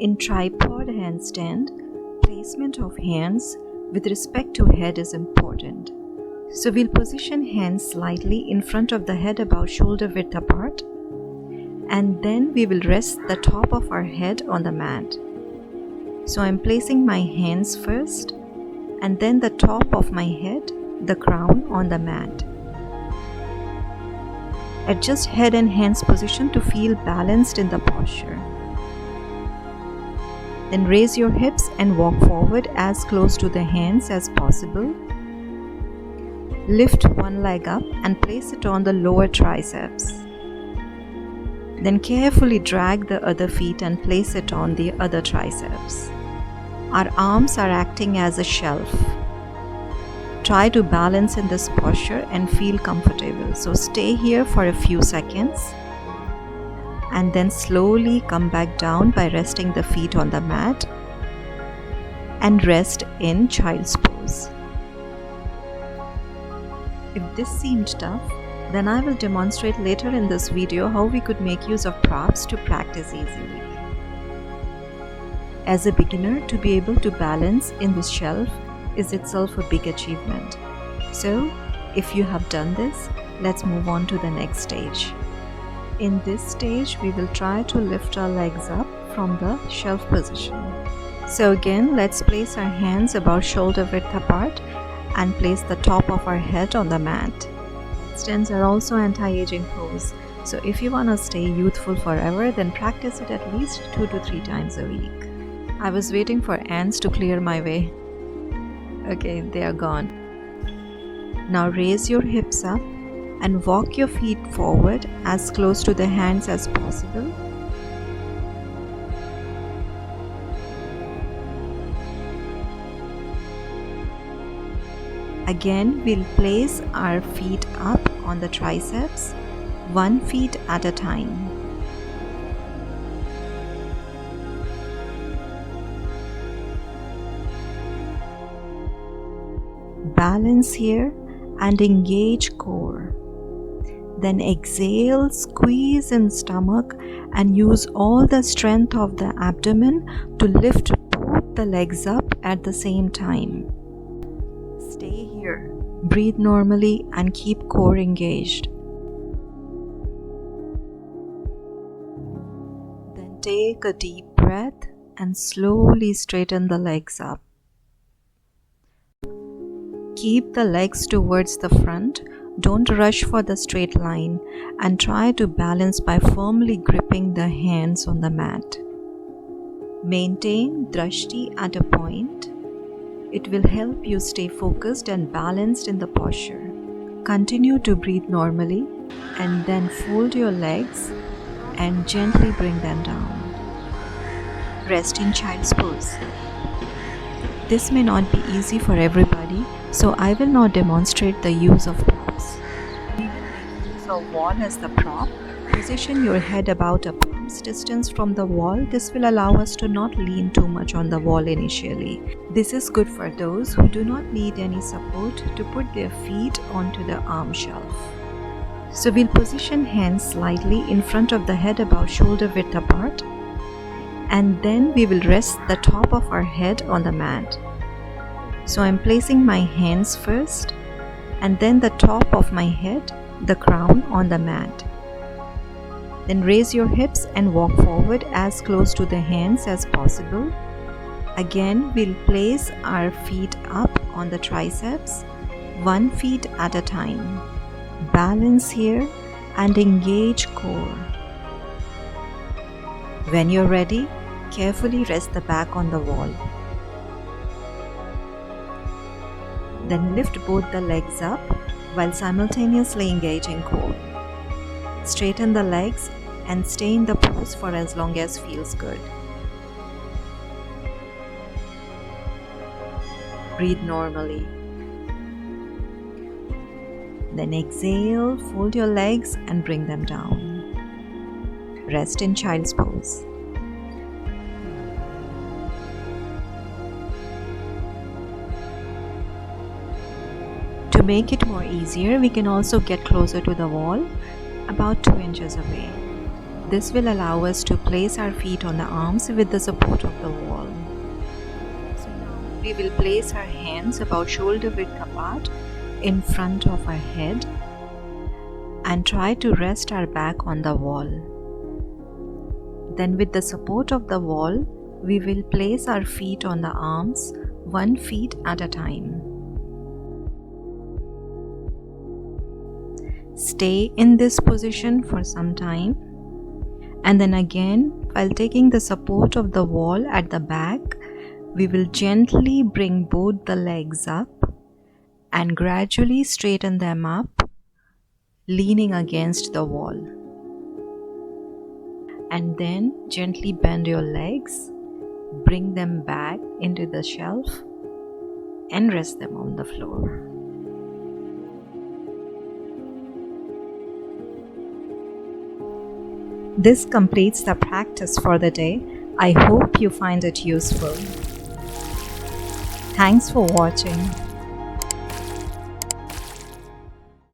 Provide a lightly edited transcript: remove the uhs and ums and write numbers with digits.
In tripod handstand, placement of hands with respect to head is important. So we'll position hands slightly in front of the head about shoulder width apart, and then we will rest the top of our head on the mat. So I'm placing my hands first and then the top of my head, the crown, on the mat. Adjust head and hands position to feel balanced in the posture. Then raise your hips and walk forward as close to the hands as possible. Lift one leg up and place it on the lower triceps. Then carefully drag the other feet and place it on the other triceps. Our arms are acting as a shelf. Try to balance in this posture and feel comfortable. So stay here for a few seconds and then slowly come back down by resting the feet on the mat and rest in child's pose. If this seemed tough, then I will demonstrate later in this video how we could make use of props to practice easily. As a beginner, to be able to balance in this shelf is itself a big achievement. So, if you have done this, let's move on to the next stage. In this stage, we will try to lift our legs up from the shelf position. So again, let's place our hands about shoulder width apart and place the top of our head on the mat. Headstands are also anti-aging pose. So if you want to stay youthful forever, then practice it at least 2 to 3 times a week. I was waiting for ants to clear my way. Okay, they are gone. Now raise your hips up and walk your feet forward as close to the hands as possible. Again, we'll place our feet up on the triceps, 1 foot at a time. Balance here and engage core. Then exhale, squeeze in stomach and use all the strength of the abdomen to lift both the legs up at the same time. Stay here, breathe normally and keep core engaged. Then take a deep breath and slowly straighten the legs up. Keep the legs towards the front. Don't rush for the straight line and try to balance by firmly gripping the hands on the mat. Maintain drashti at a point. It will help you stay focused and balanced in the posture. Continue to breathe normally and then fold your legs and gently bring them down. Rest in child's pose. This may not be easy for everybody, so I will not demonstrate the use of props. Use a wall as the prop. Position your head about a palm's distance from the wall. This will allow us to not lean too much on the wall initially. This is good for those who do not need any support to put their feet onto the arm shelf. So we'll position hands slightly in front of the head about shoulder width apart, and then we will rest the top of our head on the mat. So I'm placing my hands first and then the top of my head, the crown, on the mat. Then raise your hips and walk forward as close to the hands as possible. Again, we'll place our feet up on the triceps, 1 foot at a time. Balance here and engage core. When you're ready, carefully rest the back on the wall. Then lift both the legs up while simultaneously engaging core. Straighten the legs and stay in the pose for as long as feels good. Breathe normally. Then exhale, fold your legs and bring them down. Rest in child's pose. To make it more easier, we can also get closer to the wall, about 2 inches away. This will allow us to place our feet on the arms with the support of the wall. So now we will place our hands about shoulder width apart in front of our head and try to rest our back on the wall. Then with the support of the wall, we will place our feet on the arms, 1 foot at a time. Stay in this position for some time, and then again, while taking the support of the wall at the back, we will gently bring both the legs up and gradually straighten them up, leaning against the wall. And then gently bend your legs, bring them back into the shelf and rest them on the floor. This completes the practice for the day. I hope you find it useful. Thanks for watching.